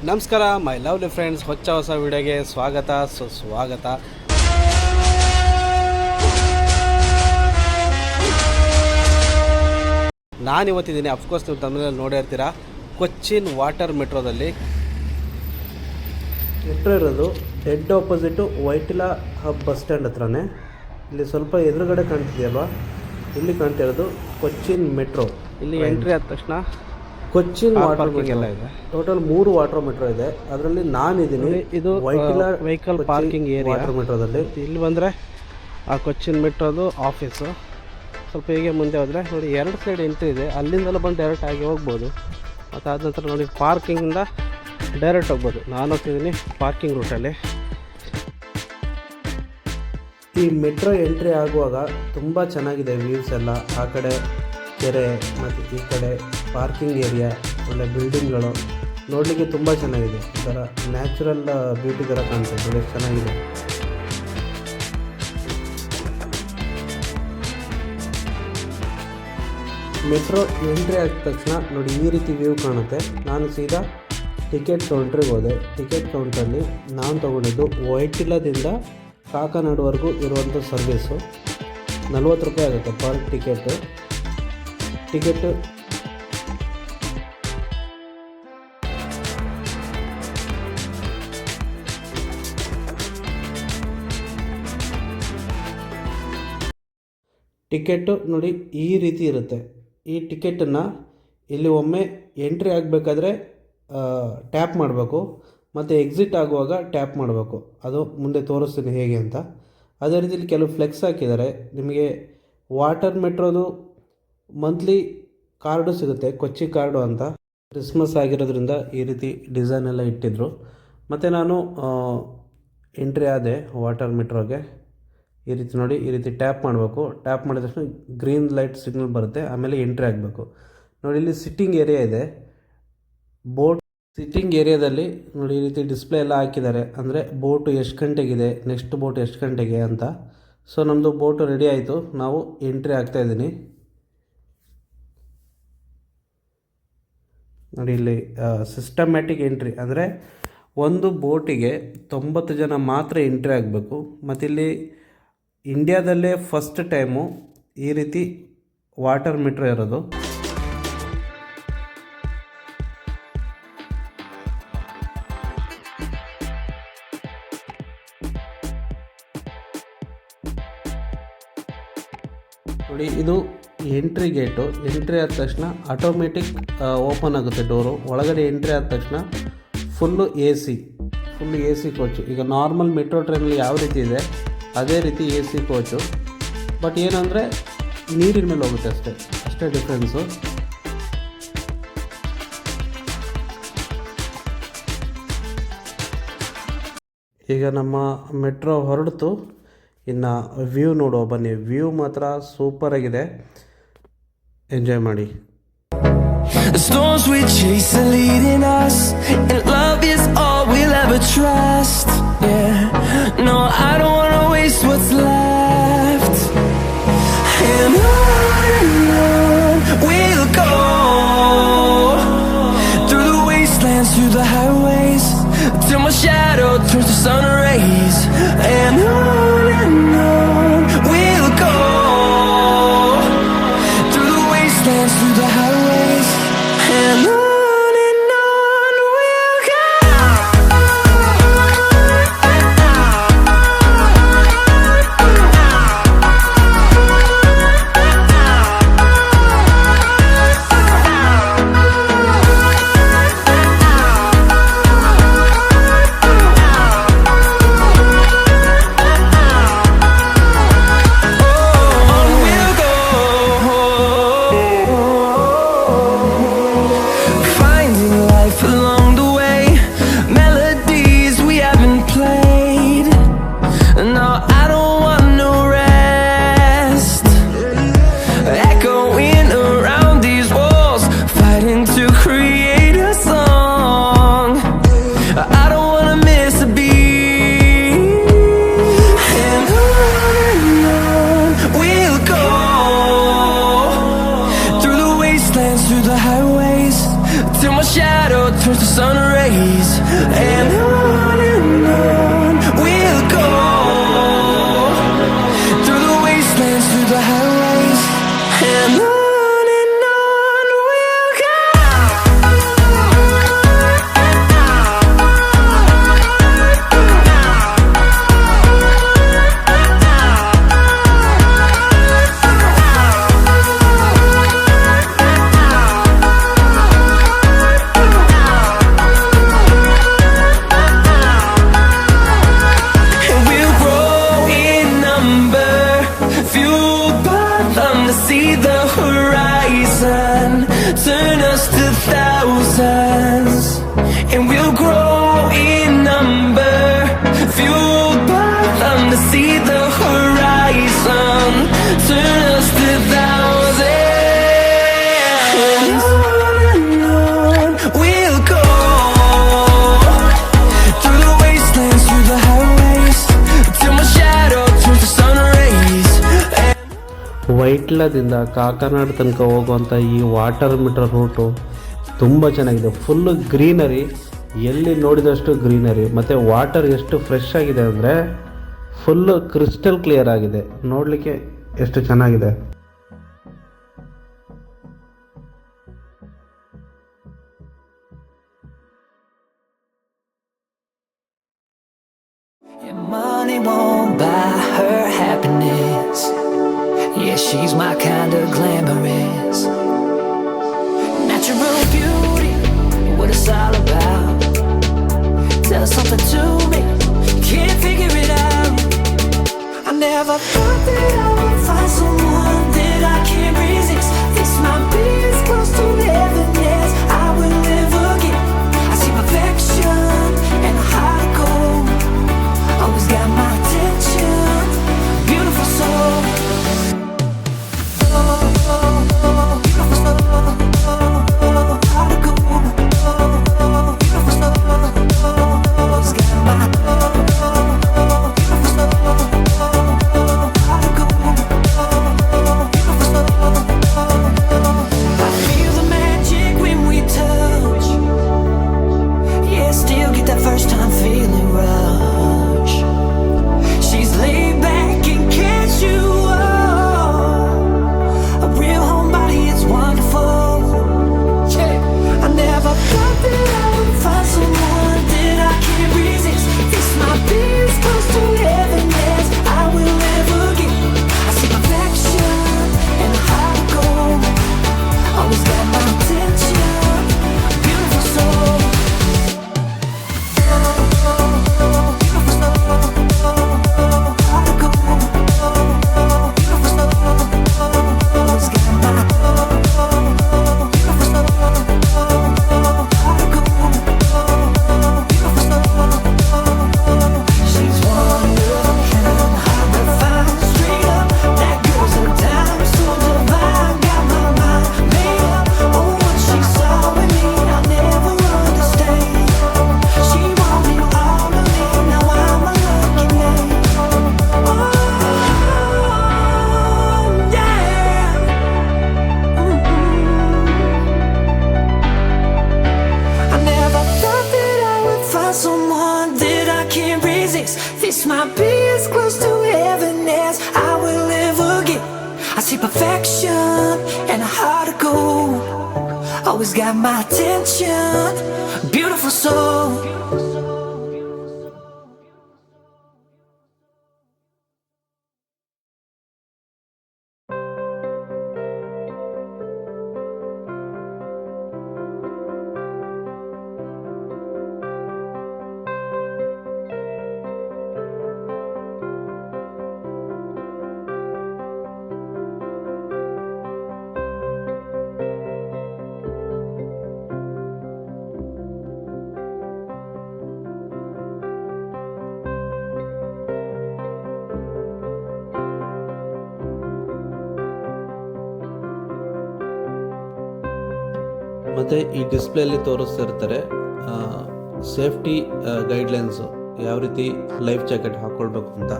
ನಮಸ್ಕಾರ my lovely friends, ಹೊಸ ವಿಡಿಯೋಗೆ ಸ್ವಾಗತ ಸುಸ್ವಾಗತ. ನಾನಿವತ್ತಿದ್ದೀನಿ, ಅಫ್ಕೋರ್ಸ್ ನೀವು ತಮಿಳಲ್ಲಿ ನೋಡೇ ಇರ್ತೀರಾ, ಕೊಚ್ಚಿನ್ ವಾಟರ್ ಮೆಟ್ರೋದಲ್ಲಿ. ಮೆಟ್ರೋ ಇರೋದು dead opposite Vyttila hub bus stand ಹತ್ರನೇ. ಇಲ್ಲಿ ಸ್ವಲ್ಪ ಎದುರುಗಡೆ ಕಾಣ್ತಿದೆಯಲ್ವಾ, ಇಲ್ಲಿ ಕಾಣ್ತಿರೋದು ಕೊಚ್ಚಿನ್ ಮೆಟ್ರೋ. ಇಲ್ಲಿ ಎಂಟ್ರಿ ಆದ ತಕ್ಷಣ ಕೊಚ್ಚಿನ್ ವಾಟರ್ ಎಲ್ಲ ಇದೆ. ಟೋಟಲ್ 3 ವಾಟರ್ ಮೆಟ್ರೋ ಇದೆ. ಅದರಲ್ಲಿ ನಾನಿದ್ದೀನಿ. ಇದು ವೈಟಿಲಾ ವೆಹಿಕಲ್ ಪಾರ್ಕಿಂಗ್ ಏರಿಯಾ ವಾಟರ್ ಮೆಟ್ರೋದಲ್ಲಿ. ಇಲ್ಲಿ ಬಂದರೆ ಆ ಕೊಚ್ಚಿನ್ ಮೆಟ್ರೋದು ಆಫೀಸು. ಸ್ವಲ್ಪ ಹೀಗೆ ಮುಂದೆ ಹೋದರೆ ನೋಡಿ 2 ಸೈಡ್ ಎಂಟ್ರಿ ಇದೆ. ಅಲ್ಲಿಂದಲೂ ಬಂದು ಡೈರೆಕ್ಟ್ ಆಗಿ ಹೋಗ್ಬೋದು. ಮತ್ತು ಆದ ನಂತರ ನೋಡಿ ಪಾರ್ಕಿಂಗಿಂದ ಡೈರೆಕ್ಟ್ ಹೋಗ್ಬೋದು. ನಾನು ಹೋಗ್ತಿದ್ದೀನಿ ಪಾರ್ಕಿಂಗ್ ರೂಟಲ್ಲಿ. ಈ ಮೆಟ್ರೋ ಎಂಟ್ರಿ ಆಗುವಾಗ ತುಂಬ ಚೆನ್ನಾಗಿದೆ ವ್ಯೂಸ್ ಎಲ್ಲ. ಆ ಕಡೆ ಕೆರೆ ಮತ್ತು ಈ ಕಡೆ ಪಾರ್ಕಿಂಗ್ ಏರಿಯಾ, ಒಳ್ಳೆ ಬಿಲ್ಡಿಂಗ್ಗಳು ನೋಡಲಿಕ್ಕೆ ತುಂಬ ಚೆನ್ನಾಗಿದೆ. ಒಂಥರ ನ್ಯಾಚುರಲ್ ಬ್ಯೂಟಿ ಥರ ಕಾಣ್ತದೆ, ಒಳ್ಳೆ ಚೆನ್ನಾಗಿದೆ. ಮೆಟ್ರೋ ಎಂಟ್ರಿ ಆದ ತಕ್ಷಣ ನೋಡಿ ಈ ರೀತಿ ವ್ಯೂ ಕಾಣುತ್ತೆ. ನಾನು ಸೀದಾ ಟಿಕೆಟ್ ಕೌಂಟ್ರಿಗೆ ಹೋದೆ. ಟಿಕೆಟ್ ಕೌಂಟ್ರಲ್ಲಿ ನಾನು ತೊಗೊಂಡಿದ್ದು ವೈಟಿಲಾದಿಂದ ಕಾಕನಾಡುವರೆಗೂ ಇರುವಂಥ ಸರ್ವೀಸು. 40 ರೂಪಾಯಿ ಆಗುತ್ತೆ ಪರ್ ಟಿಕೆಟು. ಟಿಕೆಟು ನೋಡಿ ಈ ರೀತಿ ಇರುತ್ತೆ. ಈ ಟಿಕೆಟನ್ನು ಇಲ್ಲಿ ಒಮ್ಮೆ ಎಂಟ್ರಿ ಆಗಬೇಕಾದ್ರೆ ಟ್ಯಾಪ್ ಮಾಡಬೇಕು, ಮತ್ತು ಎಕ್ಸಿಟ್ ಆಗುವಾಗ ಟ್ಯಾಪ್ ಮಾಡಬೇಕು. ಅದು ಮುಂದೆ ತೋರಿಸ್ತೀನಿ ಹೇಗೆ ಅಂತ. ಅದೇ ರೀತಿ ಇಲ್ಲಿ ಕೆಲವು ಫ್ಲೆಕ್ಸ್ ಹಾಕಿದ್ದಾರೆ. ನಿಮಗೆ ವಾಟರ್ ಮೆಟ್ರೋದು ಮಂತ್ಲಿ ಕಾರ್ಡು ಸಿಗುತ್ತೆ, ಕೊಚ್ಚಿ ಕಾರ್ಡು ಅಂತ. ಕ್ರಿಸ್ಮಸ್ ಆಗಿರೋದ್ರಿಂದ ಈ ರೀತಿ ಡಿಸೈನ್ ಎಲ್ಲ ಇಟ್ಟಿದ್ರು. ಮತ್ತು ನಾನು ಎಂಟ್ರಿ ಆದೆ ವಾಟರ್ ಮೆಟ್ರೋಗೆ. ಈ ರೀತಿ ನೋಡಿ, ಈ ರೀತಿ ಟ್ಯಾಪ್ ಮಾಡಬೇಕು. ಟ್ಯಾಪ್ ಮಾಡಿದ ತಕ್ಷಣ ಗ್ರೀನ್ ಲೈಟ್ ಸಿಗ್ನಲ್ ಬರುತ್ತೆ. ಆಮೇಲೆ ಎಂಟ್ರಿ ಆಗಬೇಕು. ನೋಡಿ ಇಲ್ಲಿ ಸಿಟ್ಟಿಂಗ್ ಏರಿಯಾ ಇದೆ. ಬೋಟ್ ಸಿಟ್ಟಿಂಗ್ ಏರಿಯಾದಲ್ಲಿ ನೋಡಿ ಈ ರೀತಿ ಡಿಸ್ಪ್ಲೇ ಎಲ್ಲ ಹಾಕಿದ್ದಾರೆ. ಅಂದರೆ ಬೋಟು ಎಷ್ಟು ಗಂಟೆಗಿದೆ, ನೆಕ್ಸ್ಟ್ ಬೋಟ್ ಎಷ್ಟು ಗಂಟೆಗೆ ಅಂತ. ಸೊ ನಮ್ಮದು ಬೋಟು ರೆಡಿ ಆಯಿತು, ನಾವು ಎಂಟ್ರಿ ಆಗ್ತಾಯಿದ್ದೀನಿ. ನೋಡಿ ಇಲ್ಲಿ ಸಿಸ್ಟಮ್ಯಾಟಿಕ್ ಎಂಟ್ರಿ, ಅಂದರೆ ಒಂದು ಬೋಟಿಗೆ 90 ಜನ ಮಾತ್ರ ಎಂಟ್ರಿ ಆಗಬೇಕು. ಮತ್ತು ಇಲ್ಲಿ ಇಂಡಿಯಾದಲ್ಲೇ ಫಸ್ಟ್ ಟೈಮು ಈ ರೀತಿ ವಾಟರ್ ಮೆಟ್ರೋ ಇರೋದು. ನೋಡಿ ಇದು ಎಂಟ್ರಿ ಗೇಟು. ಎಂಟ್ರಿ ಆದ ತಕ್ಷಣ ಆಟೋಮೆಟಿಕ್ ಓಪನ್ ಆಗುತ್ತೆ ಡೋರು. ಒಳಗಡೆ ಎಂಟ್ರಿ ಆದ ತಕ್ಷಣ ಫುಲ್ಲು ಎ ಸಿ ಕೋಚು. ಈಗ ನಾರ್ಮಲ್ ಮೆಟ್ರೋ ಟ್ರೈನಲ್ಲಿ ಯಾವ ರೀತಿ ಇದೆ ಅದೇ ರೀತಿ ಎ ಸಿ ಕೋಚು. ಬಟ್ ಏನಂದರೆ ನೀರಿನ ಮೇಲೆ ಹೋಗುತ್ತೆ ಅಷ್ಟೇ ಡಿಫ್ರೆನ್ಸು. ಈಗ ನಮ್ಮ ಮೆಟ್ರೋ ಹೊರಡ್ತು. ಇನ್ನು ವ್ಯೂ ನೋಡುವ ಬನ್ನಿ. ವ್ಯೂ ಮಾತ್ರ ಸೂಪರಾಗಿದೆ, ಎಂಜಾಯ್ ಮಾಡಿ. The storms we chase are leading us, and love is all we'll ever trust. Yeah, no, I don't wanna waste what's left. And on we'll go, through the wastelands, through the highways, till my shadow turns to sun rays. And on we'll go, through the wastelands, through the highways, and on we'll go. through the highways, till my shadow turns to sun rays. And on we'll go, through the wastelands, through the highways, and on we'll go. And we'll grow in number, fueled by them to see the horizon, turn us to thousands. And we'll grow in number, fueled by them to see the horizon, turn us to thousands. And on we'll go, through the wastelands, through the highways, till my shadow turns to sun rays. ವೈಟ್ಲದಿಂದ ಕಾಕನಾಡ್ ತನಕ ಹೋಗುವಂಥ ಈ water metre route ತುಂಬ ಚೆನ್ನಾಗಿದೆ. Full greenery, ಎಲ್ಲಿ ನೋಡಿದಷ್ಟು greenery, ಮತ್ತು water ಎಷ್ಟು fresh ಆಗಿದೆ ಅಂದರೆ ಫುಲ್ಲು ಕ್ರಿಸ್ಟಲ್ ಕ್ಲಿಯರ್ ಆಗಿದೆ. ನೋಡಲಿಕ್ಕೆ ಎಷ್ಟು ಚೆನ್ನಾಗಿದೆ. And money won't buy her happiness. Yeah, she's my kind of glamorous. Natural beauty, what it's all about. Tell something to me, can't figure it out. I never thought that I would find someone that I can't resist. This might be as close to heaven as I will ever get. I see perfection and a heart of gold, always got my attention, beautiful soul. Beautiful soul, heart of gold, beautiful soul, always got my beautiful soul, heart of gold, beautiful soul. I feel the magic when we touch, yeah, still get that first time feeling rush. She's laid back and casual, a real homebody, it's wonderful. Yeah, I never thought that I would find someone that I can't resist. This might be as close to heaven as I will ever get. I see perfection and a heart of gold, always got my attention, beautiful soul. She's one of a kind, hard to find, straight up. That girl's a dime, so divine. Got my mind made up on what she saw in me. I'll never understand. She wanted all of me, now I'm a lucky man. Oh yeah. I never thought that I would find someone that I can't resist. This might be as close to heaven as I will ever get. I see perfection and a heart of gold, always got my attention, beautiful soul. ಮತ್ತು ಈ ಡಿಸ್ಪ್ಲೇಲಿ ತೋರಿಸ್ತಿರ್ತಾರೆ safety guidelines, ಯಾವ ರೀತಿ life jacket ಹಾಕ್ಕೊಳ್ಬೇಕು ಅಂತ.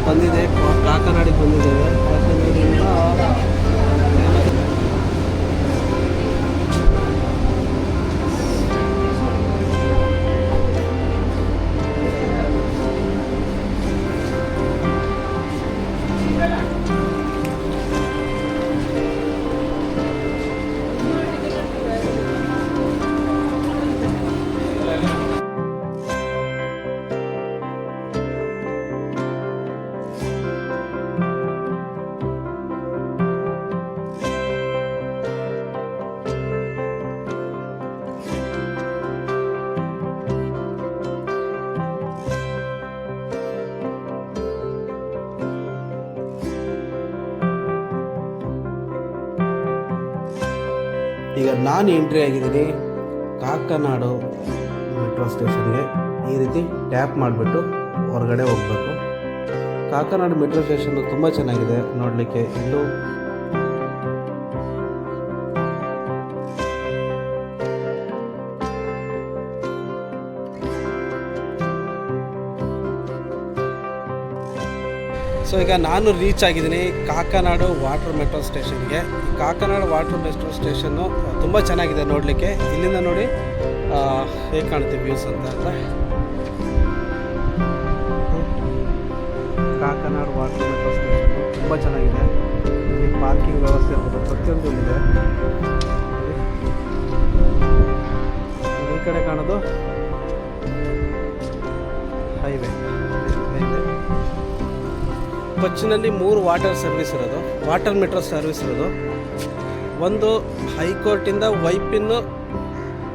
ಬಂದಿದೆ, ಕಾಕನಾಡಿಗೆ ಬಂದಿದ್ದೇವೆ. ಕಾಕನಾಡಿಯಿಂದ ಈಗ ನಾನು ಎಂಟ್ರಿ ಆಗಿದ್ದೀನಿ ಕಾಕನಾಡು ಮೆಟ್ರೋ ಸ್ಟೇಷನ್ಗೆ. ಈ ರೀತಿ ಟ್ಯಾಪ್ ಮಾಡಿಬಿಟ್ಟು ಹೊರಗಡೆ ಹೋಗಬೇಕು. ಕಾಕನಾಡು ಮೆಟ್ರೋ ಸ್ಟೇಷನ್ನು ತುಂಬ ಚೆನ್ನಾಗಿದೆ ನೋಡಲಿಕ್ಕೆ. ಇಲ್ಲೂ ಸೊ ಈಗ ನಾನು ರೀಚ್ ಆಗಿದ್ದೀನಿ ಕಾಕನಾಡು ವಾಟರ್ ಮೆಟ್ರೋ ಸ್ಟೇಷನ್ಗೆ. ಈ ಕಾಕನಾಡು ವಾಟರ್ ಮೆಟ್ರೋ ಸ್ಟೇಷನ್ನು ತುಂಬ ಚೆನ್ನಾಗಿದೆ ನೋಡಲಿಕ್ಕೆ. ಇಲ್ಲಿಂದ ನೋಡಿ ಹೇಗೆ ಕಾಣುತ್ತೆ ವ್ಯೂಸ್ ಅಂತ ಅಂದರೆ, ಕಾಕನಾಡು ವಾಟರ್ ಮೆಟ್ರೋ ಸ್ಟೇಷನ್ನು ತುಂಬ ಚೆನ್ನಾಗಿದೆ. ಇಲ್ಲಿ ಪಾರ್ಕಿಂಗ್ ವ್ಯವಸ್ಥೆ ಇರ್ಬೋದು, ಪ್ರತಿಯೊಂದು ಇದೆ. ಈ ಕಡೆ ಕಾಣೋದು ಹೈವೇ. ಕೊಚ್ಚಿನಲ್ಲಿ 3 ವಾಟರ್ ಮೆಟ್ರೋ ಸರ್ವಿಸ್ ಇರೋದು. ಒಂದು ಹೈಕೋರ್ಟಿಂದ ವೈಪಿನ್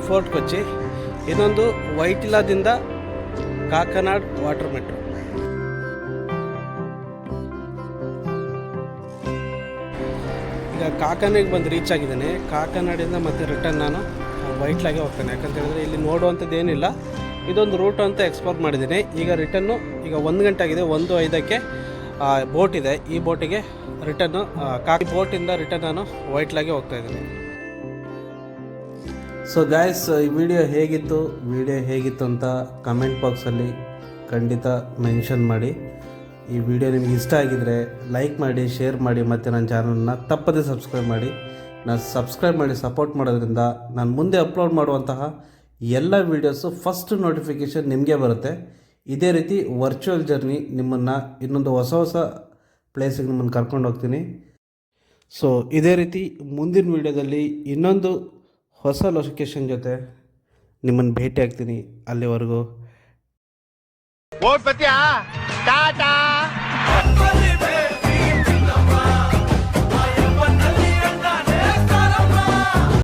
ಫೋರ್ಟ್ ಕೊಚ್ಚಿ, ಇನ್ನೊಂದು ವೈಟಿಲಾದಿಂದ ಕಾಕನಾಡ್ ವಾಟರ್ ಮೆಟ್ರೋ. ಈಗ ಕಾಕನಾಡಿಗೆ ಬಂದು ರೀಚ್ ಆಗಿದ್ದೇನೆ. ಕಾಕನಾಡಿಂದ ಮತ್ತೆ ರಿಟರ್ನ್ ನಾನು ವೈಟ್ಲಾಗೆ ಹೋಗ್ತೇನೆ. ಯಾಕಂತ ಹೇಳಿದ್ರೆ ಇಲ್ಲಿ ನೋಡುವಂಥದ್ದು ಏನಿಲ್ಲ, ಇದೊಂದು ರೂಟ್ ಅಂತ ಎಕ್ಸ್ಪ್ಲೋರ್ ಮಾಡಿದ್ದೀನಿ. ಈಗ ರಿಟರ್ನು ಈಗ 1 ಗಂಟೆ ಆಗಿದೆ. 1:05ಕ್ಕೆ ಬೋಟ್ ಇದೆ. ಈ ಬೋಟಿಗೆ ರಿಟರ್ನು ಬೋಟಿಂದ ರಿಟರ್ನ್ ನಾನು ವೈಟ್ಲಾಗೆ ಹೋಗ್ತಾ ಇದ್ದೀನಿ. ಸೊ ಗಾಯ್ಸ್, ಈ ವಿಡಿಯೋ ಹೇಗಿತ್ತು ಅಂತ ಕಮೆಂಟ್ ಬಾಕ್ಸಲ್ಲಿ ಖಂಡಿತ ಮೆನ್ಷನ್ ಮಾಡಿ. ಈ ವಿಡಿಯೋ ನಿಮ್ಗೆ ಇಷ್ಟ ಆಗಿದರೆ ಲೈಕ್ ಮಾಡಿ, ಶೇರ್ ಮಾಡಿ, ಮತ್ತು ನನ್ನ ಚಾನಲ್ನ ತಪ್ಪದೇ ಸಬ್ಸ್ಕ್ರೈಬ್ ಮಾಡಿ. ನಾನು ಸಬ್ಸ್ಕ್ರೈಬ್ ಮಾಡಿ ಸಪೋರ್ಟ್ ಮಾಡೋದ್ರಿಂದ ನಾನು ಮುಂದೆ ಅಪ್ಲೋಡ್ ಮಾಡುವಂತಹ ಎಲ್ಲ ವೀಡಿಯೋಸು ಫಸ್ಟ್ ನೋಟಿಫಿಕೇಷನ್ ನಿಮಗೆ ಬರುತ್ತೆ. ಇದೇ ರೀತಿ ವರ್ಚುವಲ್ ಜರ್ನಿ ನಿಮ್ಮನ್ನು ಇನ್ನೊಂದು ಹೊಸ ಪ್ಲೇಸಿಗೆ ನಿಮ್ಮನ್ನು ಕರ್ಕೊಂಡು ಹೋಗ್ತೀನಿ. ಸೊ ಇದೇ ರೀತಿ ಮುಂದಿನ ವೀಡಿಯೋದಲ್ಲಿ ಇನ್ನೊಂದು ಹೊಸ ಲೊಕೇಶನ್ ಜೊತೆ ನಿಮ್ಮನ್ನು ಭೇಟಿ ಆಗ್ತೀನಿ. ಅಲ್ಲಿವರೆಗೂ ಟಾಟಾ.